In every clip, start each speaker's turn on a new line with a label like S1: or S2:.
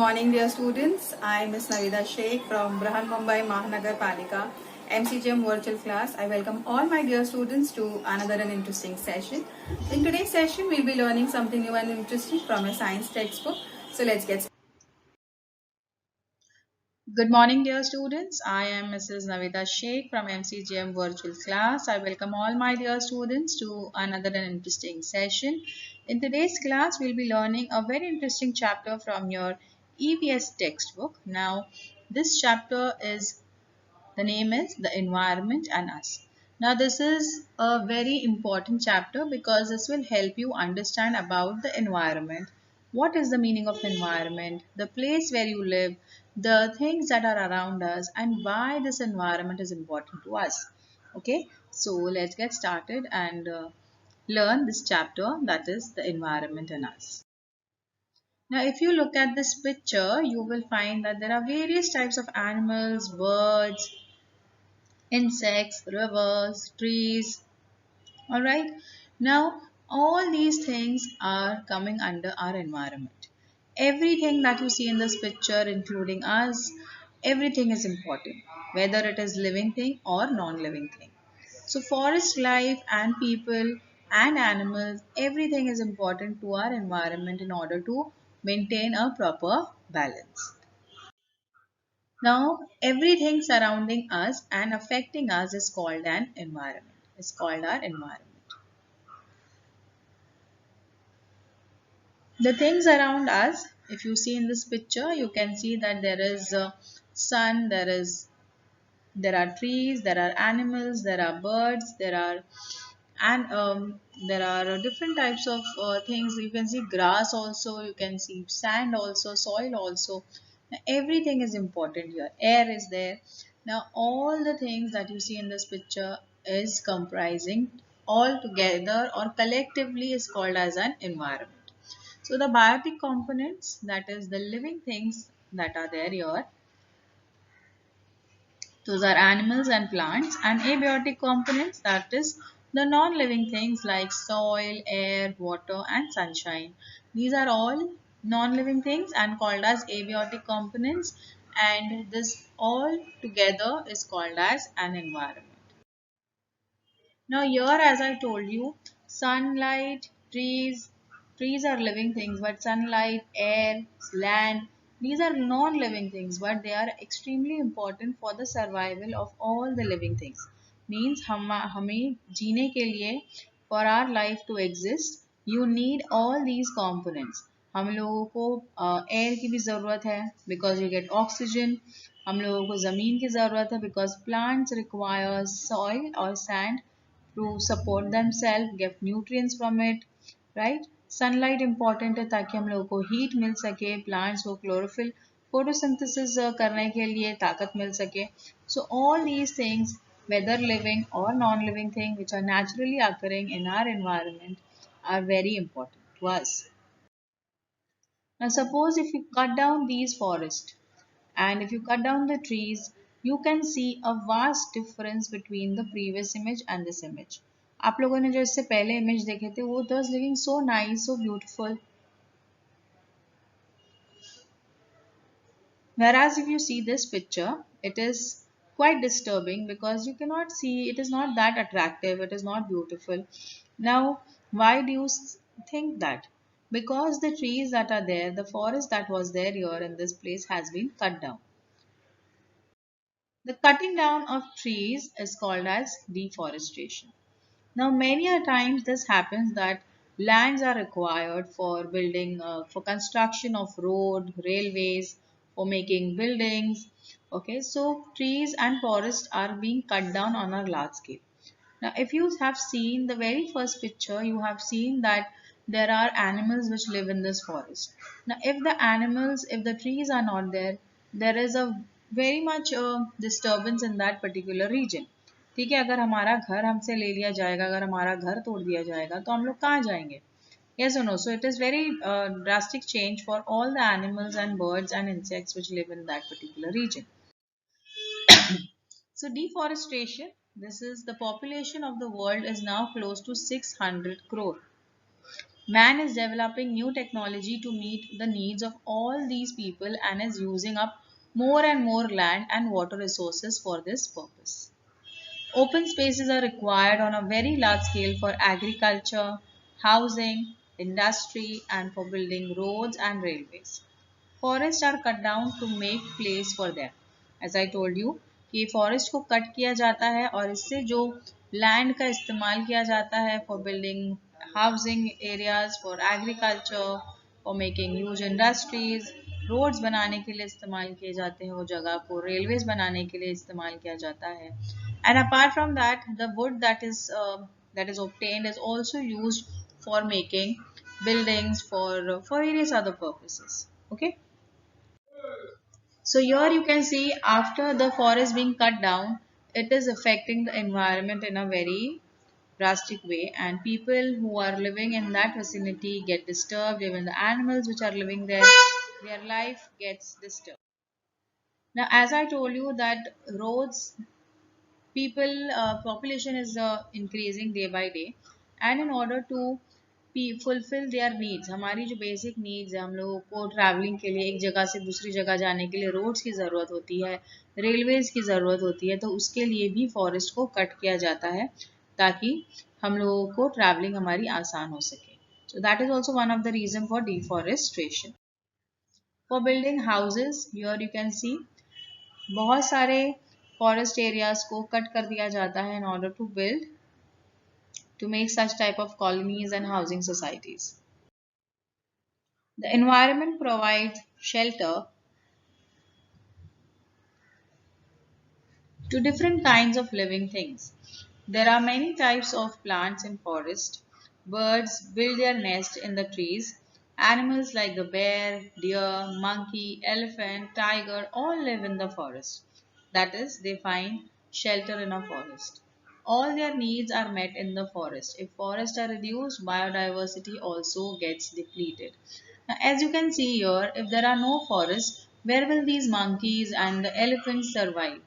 S1: morning, dear students. I am Ms. Navida Sheikh from Brahan Mumbai Mahanagar Palika MCGM virtual class. I welcome all my dear students to another and interesting session. In today's session, we'll be learning something new and interesting from a science textbook. So let's get started. Good morning, dear students. I am Mrs. Navida Sheikh from MCGM virtual class. I welcome all my dear students to another and interesting session. In today's class, we'll be learning a very interesting chapter from your EVS textbook. Now, this chapter is, the name is The Environment and Us. Now, this is a very important chapter because this will help you understand about the environment. What is the meaning of environment? The place where you live, the things that are around us, and why this environment is important to us. Okay, so let's get started and learn this chapter, that is The Environment and Us. Now, if you look at this picture, you will find that there are various types of animals, birds, insects, rivers, trees. Alright. Now, all these things are coming under our environment. Everything that you see in this picture, including us, everything is important, whether it is living thing or non-living thing. So, forest life and people and animals, everything is important to our environment in order to maintain a proper balance. Now, everything surrounding us and affecting us is called an environment. It's called our environment. The things around us, if you see in this picture, you can see that there is sun, there are trees, there are animals, there are birds, there are different types of things. You can see grass also, you can see sand also, soil also. Now, everything is important here. Air is there. Now all the things that you see in this picture is comprising all together or collectively is called as an environment. So the biotic components, that is the living things that are there here, those are animals and plants, and abiotic components, that is the non-living things like soil, air, water and sunshine. These are all non-living things and called as abiotic components, and this all together is called as an environment. Now here, as I told you, sunlight, trees are living things, but sunlight, air, land, these are non-living things, but they are extremely important for the survival of all the living things. Means हमें जीने के लिए, for our life to exist, you need all these components. हम लोगों को air की भी ज़रूरत है because you get oxygen. हम लोगों को ज़मीन की ज़रूरत है because plants require soil or sand to support themselves, get nutrients from it, right? Sunlight important है ताकि हम लोगों को heat मिल सके, plants को chlorophyll photosynthesis करने के लिए ताकत मिल सके. So all these things, whether living or non-living thing which are naturally occurring in our environment, are very important to us. Now suppose if you cut down these forests and if you cut down the trees, you can see a vast difference between the previous image and this image. आप लोगों ने जो इससे पहले image देखे थे वो was looking so nice, so beautiful. Whereas if you see this picture, it is quite disturbing because you cannot see, it is not that attractive, it is not beautiful. Now, why do you think that? Because the trees that are there, the forest that was there here in this place has been cut down. The cutting down of trees is called as deforestation. Now, many a times this happens that lands are required for building, for construction of road, railways, for making buildings. Okay, so trees and forests are being cut down on a large scale. Now, if you have seen the very first picture, you have seen that there are animals which live in this forest. Now, if the trees are not there, there is a very much disturbance in that particular region. ठीक है, अगर हमारा घर हमसे ले लिया जाएगा, अगर हमारा घर तोड़ दिया जाएगा, तो हम लोग कहाँ जाएंगे? Yes or no? So it is very drastic change for all the animals and birds and insects which live in that particular region. So deforestation, this is the population of the world is now close to 600 crore. Man is developing new technology to meet the needs of all these people and is using up more and more land and water resources for this purpose. Open spaces are required on a very large scale for agriculture, housing, industry, and for building roads and railways. Forests are cut down to make place for them. As I told you कि forest को cut किया जाता है और इससे जो land का इस्तेमाल किया जाता है for building housing areas, for agriculture, for making huge industries, roads बनाने के लिए इस्तेमाल किए जाते हैं वो जगह को, रेलवेज बनाने के लिए इस्तेमाल किया जाता है. And apart from that, the wood that is obtained is also used for making buildings for various other purposes. Okay. So here you can see after the forest being cut down, it is affecting the environment in a very drastic way, and people who are living in that vicinity get disturbed. Even the animals which are living there, their life gets disturbed. Now, as I told you that roads, population is increasing day by day, and in order to fulfill their needs, हमारी जो basic needs है, हम लोगों को traveling के लिए एक जगह से दूसरी जगह जाने के लिए roads की ज़रूरत होती है, railways की ज़रूरत होती है, तो उसके लिए भी forest को cut किया जाता है ताकि हम लोगों को traveling हमारी आसान हो सके. So that is also one of the reason for deforestation. For building houses, here you can see बहुत सारे फॉरेस्ट एरियाज को कट कर दिया जाता है in order to build to make such type of colonies and housing societies. The environment provides shelter to different kinds of living things. There are many types of plants in forest. Birds build their nest in the trees. Animals like the bear, deer, monkey, elephant, tiger all live in the forest. That is, they find shelter in a forest. All their needs are met in the forest. If forests are reduced, biodiversity also gets depleted. Now, as you can see here, if there are no forests, where will these monkeys and the elephants survive?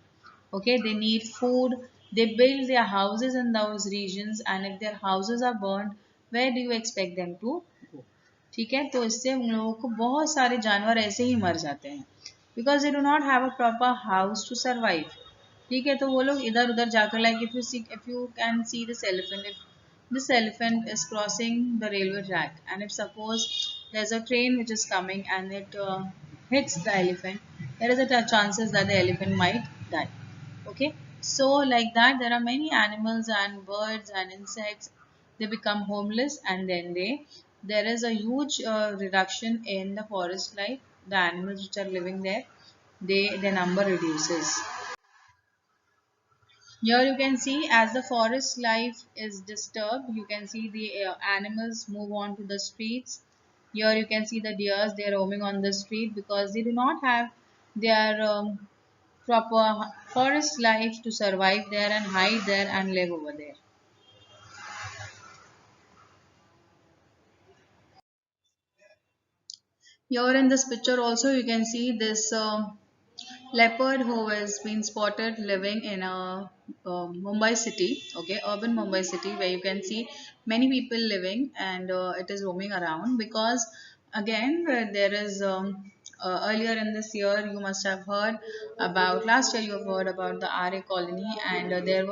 S1: Okay, they need food, they build their houses in those regions, and if their houses are burned, where do you expect them to go? ठीक है, तो इससे उन लोगों को बहुत सारे जानवर ऐसे ही मर जाते हैं because they do not have a proper house to survive. ठीक है, तो वो लोग इधर उधर जाकर like if you can see this elephant, if this elephant is crossing the railway track and if suppose there's a train which is coming and it hits the elephant, there is a chances that the elephant might die. Okay, so like that there are many animals and birds and insects, they become homeless and then there is a huge reduction in the forest life. The animals which are living there, their number reduces. Here you can see as the forest life is disturbed, you can see the animals move on to the streets. Here you can see the deers, they are roaming on the street because they do not have their proper forest life to survive there and hide there and live over there. Here in this picture also you can see this leopard who has been spotted living in a Mumbai city, okay, urban Mumbai city where you can see many people living and it is roaming around because again there is earlier in this year you must have heard about last year you have heard about the RA colony and there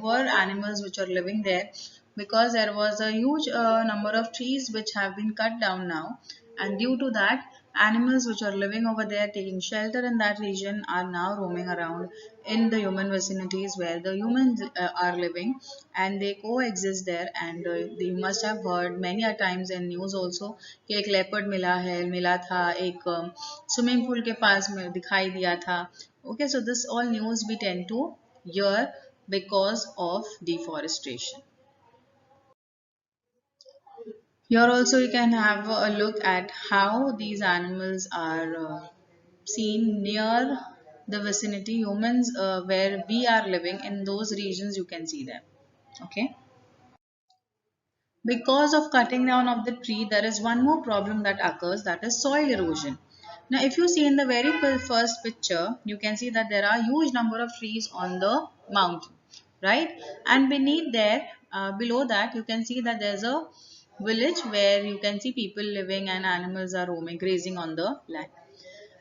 S1: were animals which are living there because there was a huge number of trees which have been cut down now, and due to that animals which are living over there taking shelter in that region are now roaming around in the human vicinities where the humans are living and they coexist there. And you must have heard many a times in news also कि एक leopard मिला था एक swimming pool के पास में दिखाई दिया था. Okay, so this all news we tend to hear because of deforestation. Here also you can have a look at how these animals are seen near the vicinity humans where we are living in those regions you can see them. Okay, because of cutting down of the tree there is one more problem that occurs, that is soil erosion. Now if you see in the very first picture you can see that there are huge number of trees on the mountain, right, and beneath there below that you can see that there's a village where you can see people living and animals are roaming, grazing on the land.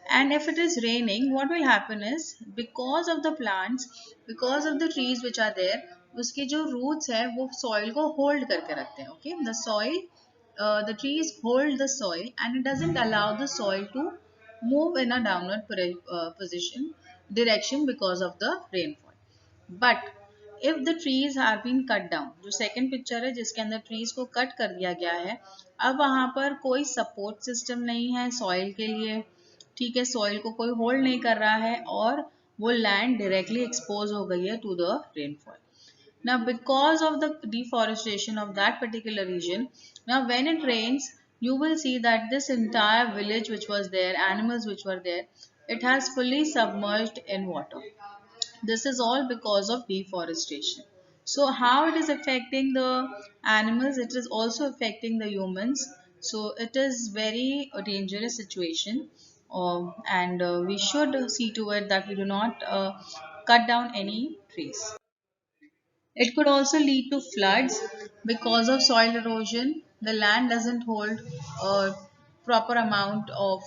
S1: And if it is raining, what will happen is, because of the plants, because of the trees which are there, उसके जो roots है वो soil को hold करके रखते हैं. Okay, the soil, the trees hold the soil and it doesn't allow the soil to move in a downward position direction because of the rainfall. But if the trees are being cut down, जो second picture है जिसके अंदर trees को cut कर दिया गया है, अब वहाँ पर कोई support system नहीं है soil के लिए, ठीक है, soil को कोई hold नहीं कर रहा है और वो land directly expose हो गई है to the rainfall. Now, because of the deforestation of that particular region, now when it rains, you will see that this entire village which was there, animals which were there, it has fully submerged in water. This is all because of deforestation. So how it is affecting the animals, it is also affecting the humans. So it is very a dangerous situation, and we should see to it that we do not cut down any trees. It could also lead to floods because of soil erosion. The land doesn't hold a proper amount of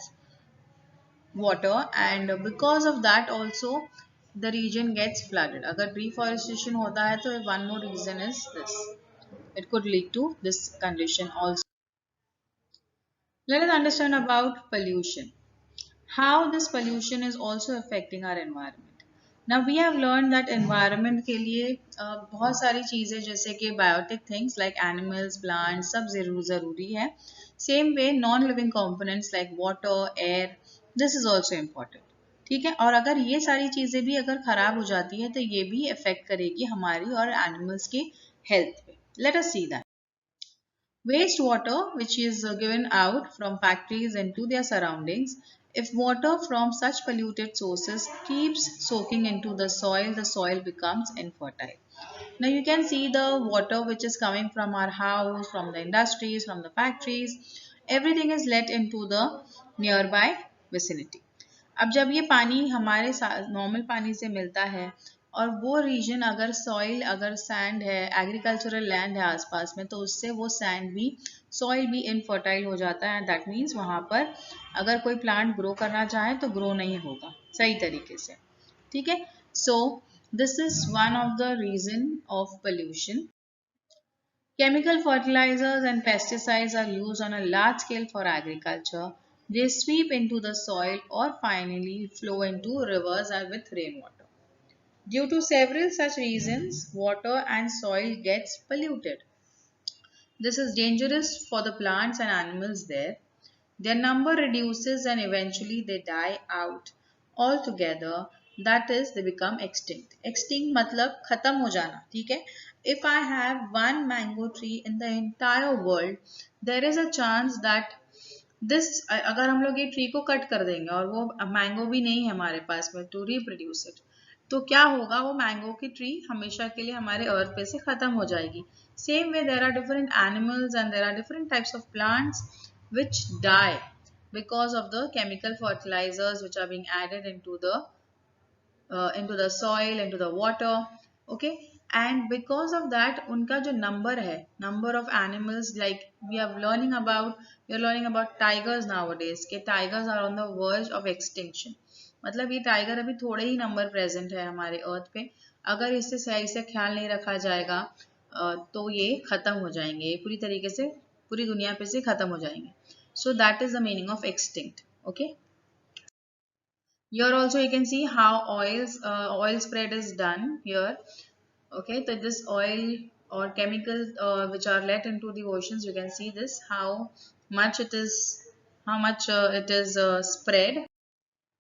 S1: water, and because of that also the region gets flooded. अगर deforestation होता है तो one more reason is this. It could lead to this condition also. Let us understand about pollution. How this pollution is also affecting our environment. Now we have learned that environment के लिए बहुत सारी चीज़ें जैसे कि biotic things like animals, plants सब ज़रूरी है. Same way non-living components like water, air, this is also important. ठीक है, और अगर ये सारी चीज़ें भी अगर खराब हो जाती है तो ये भी affect करेगी हमारी और animals की health पे. Let us see that. Wastewater, which is given out from factories into their surroundings, if water from such polluted sources keeps soaking into the soil becomes infertile. Now you can see the water which is coming from our house, from the industries, from the factories, everything is let into the nearby vicinity. अब जब ये पानी हमारे normal पानी से मिलता है और वो रीजन अगर सॉइल, अगर सैंड है, एग्रीकल्चरल लैंड है आसपास में, तो उससे वो सैंड भी, सॉइल भी इनफर्टाइल हो जाता है. दैट मीन्स वहाँ पर अगर कोई प्लांट ग्रो करना चाहे तो ग्रो नहीं होगा सही तरीके से. ठीक है, so this is one of the reason of pollution. Chemical fertilizers and pesticides are used on a large scale for agriculture. They sweep into the soil or finally flow into rivers or with rainwater. Due to several such reasons, water and soil gets polluted. This is dangerous for the plants and animals there. Their number reduces and eventually they die out altogether. That is, they become extinct. Extinct मतलब खत्म हो जाना, ठीक है? If I have one mango tree in the entire world, there is a chance that this, अगर हम लोग ये ट्री को कट कर देंगे और वो मैंगो भी नहीं है हमारे पास में टू रिप्रोड्यूस इट, तो क्या होगा, वो मैंगो की ट्री हमेशा के लिए हमारे अर्थ पे से खत्म हो जाएगी. Same way there are different animals and there are different types of plants which die because of the chemical fertilizers which are being added into the soil, into the water. Okay, and because of that उनका जो number है, number of animals, like we are learning about tigers nowadays कि tigers are on the verge of extinction. मतलब ये tiger अभी थोड़े ही number present है हमारे अर्थ पे. अगर इससे सही से ख्याल नहीं रखा जाएगा तो ये खत्म हो जाएंगे, ये पूरी तरीके से पूरी दुनिया पे से खत्म हो जाएंगे. So that is the meaning of extinct. Okay. Here also you can see how oil spread is done here. Okay, so this oil or chemicals which are let into the oceans, you can see this how much it is, it is spread,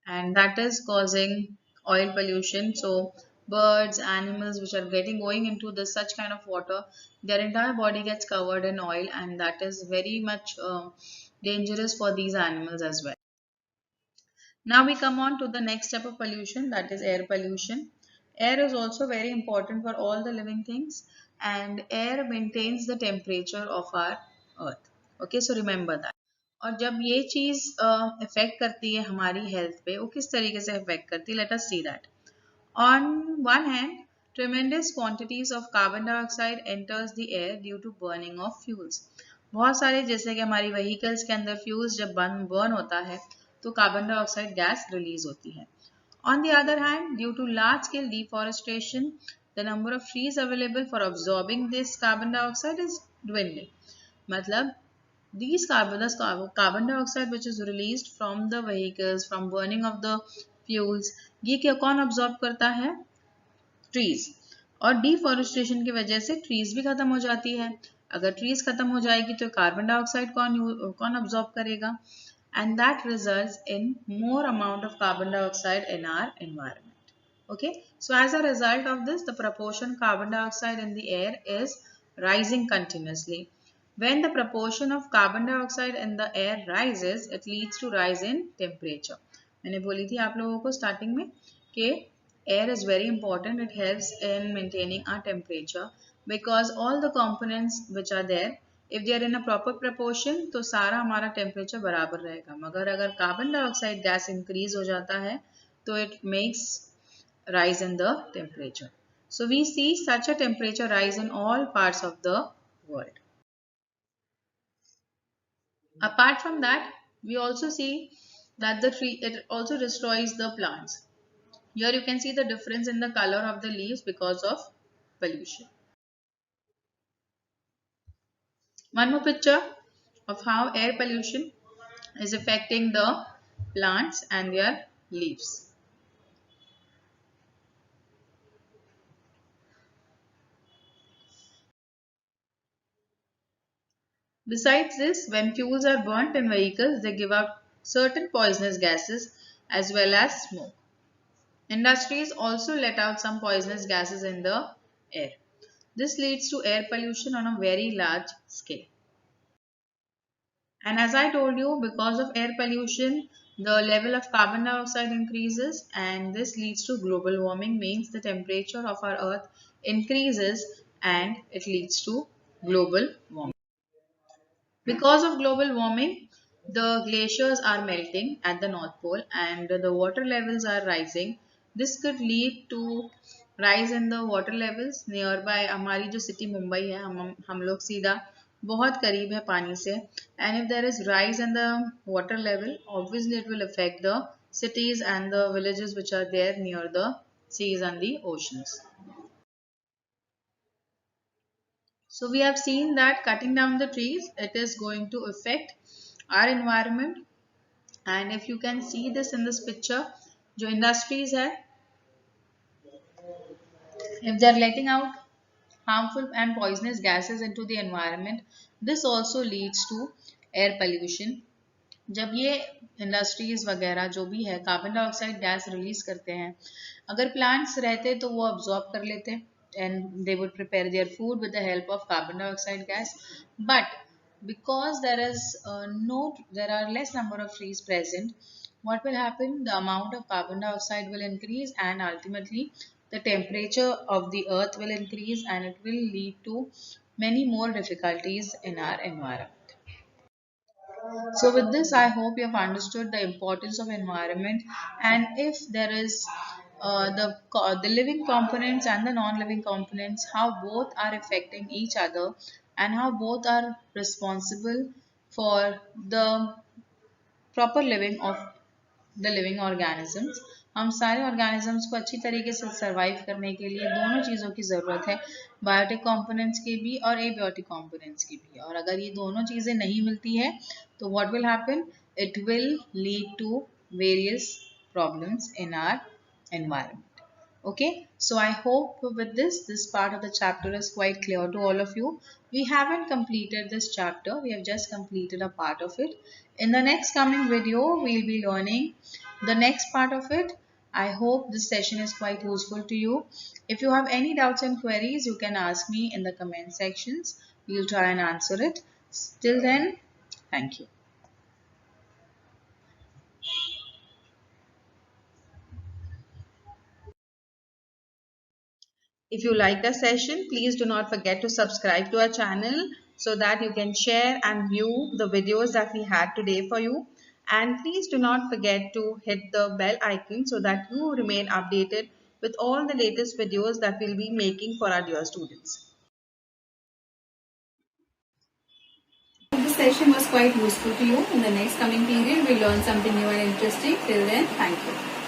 S1: and that is causing oil pollution. So birds, animals which are going into this such kind of water, their entire body gets covered in oil, and that is very much dangerous for these animals as well. Now we come on to the next step of pollution, that is air pollution. Air is also very important for all the living things, and air maintains the temperature of our earth. Okay, so remember that. और जब ये चीज़ affect करती है हमारी health पे, वो किस तरीके से affect करती है, let us see that. On one hand, tremendous quantities of carbon dioxide enters the air due to burning of fuels. बहुत सारे, जैसे कि हमारी व्हीकल्स के अंदर फ्यूल्स जब बर्न होता है तो कार्बन डाइऑक्साइड गैस रिलीज होती है. On the other hand, due to large-scale deforestation, the number of trees available for absorbing this carbon dioxide is dwindling. मतलब these carbon dioxide which is released from the vehicles, from burning of the fuels, ये क्या कौन absorb करता है? Trees. और deforestation की वजह से ट्रीज भी खत्म हो जाती है. अगर ट्रीज खत्म हो जाएगी तो कार्बन डाइऑक्साइड कौन अब्सॉर्ब करेगा? And that results in more amount of carbon dioxide in our environment. Okay, so as a result of this, the proportion carbon dioxide in the air is rising continuously. When the proportion of carbon dioxide in the air rises, it leads to rise in temperature. मैंने बोली थी आप लोगों को starting में कि air is very important. It helps in maintaining our temperature because all the components which are there, if they are in a proper proportion, तो सारा हमारा temperature बराबर रहेगा. मगर अगर carbon dioxide gas increase हो जाता है तो it makes rise in the temperature. So we see such a temperature rise in all parts of the world. Apart from that, we also see that the tree, it also destroys the plants. Here you can see the difference in the color of the leaves because of pollution. One more picture of how air pollution is affecting the plants and their leaves. Besides this, when fuels are burnt in vehicles, they give out certain poisonous gases as well as smoke. Industries also let out some poisonous gases in the air. This leads to air pollution on a very large scale. And as I told you, because of air pollution, the level of carbon dioxide increases, and this leads to global warming, means the temperature of our earth increases and it leads to global warming. Because of global warming, the glaciers are melting at the North Pole and the water levels are rising. This could lead to rise in the water levels nearby. हमारी जो city Mumbai है, हम लोग सीधा बहुत करीब है पानी से. And if there is rise in the water level, obviously it will affect the cities and the villages which are there near the seas and the oceans. So we have seen that cutting down the trees, it is going to affect our environment. And if you can see this in this picture, जो industries है, if they are letting out harmful and poisonous gases into the environment, this also leads to air pollution. जब ये industries वगैरह जो भी है carbon dioxide gas release करते हैं, अगर प्लांट्स रहते तो वो अब्जॉर्ब कर लेते and they would prepare their food with the help of carbon dioxide gas. But because there are less number of trees present, what will happen? The amount of carbon dioxide will increase and ultimately the temperature of the earth will increase and it will lead to many more difficulties in our environment. So with this, I hope you have understood the importance of environment, and if there is the living components and the non-living components, how both are affecting each other and how both are responsible for the proper living of the living organisms. हम सारे organisms को अच्छी तरीके से survive करने के लिए दोनों चीज़ों की ज़रूरत है, biotic components की भी और abiotic components की भी. और अगर ये दोनों चीज़ें नहीं मिलती है तो what will happen? It will lead to various problems in our environment. Okay, so I hope with this part of the chapter is quite clear to all of you. We haven't completed this chapter, we have just completed a part of it. In the next coming video, we'll be learning the next part of it. I hope this session is quite useful to you. If you have any doubts and queries, you can ask me in the comment sections. We'll try and answer it. Till then, thank you. If you like the session, please do not forget to subscribe to our channel so that you can share and view the videos that we had today for you. And please do not forget to hit the bell icon so that you remain updated with all the latest videos that we'll be making for our dear students.
S2: session was quite useful to you. In the next coming period, we'll learn something new and interesting. Till then, thank you.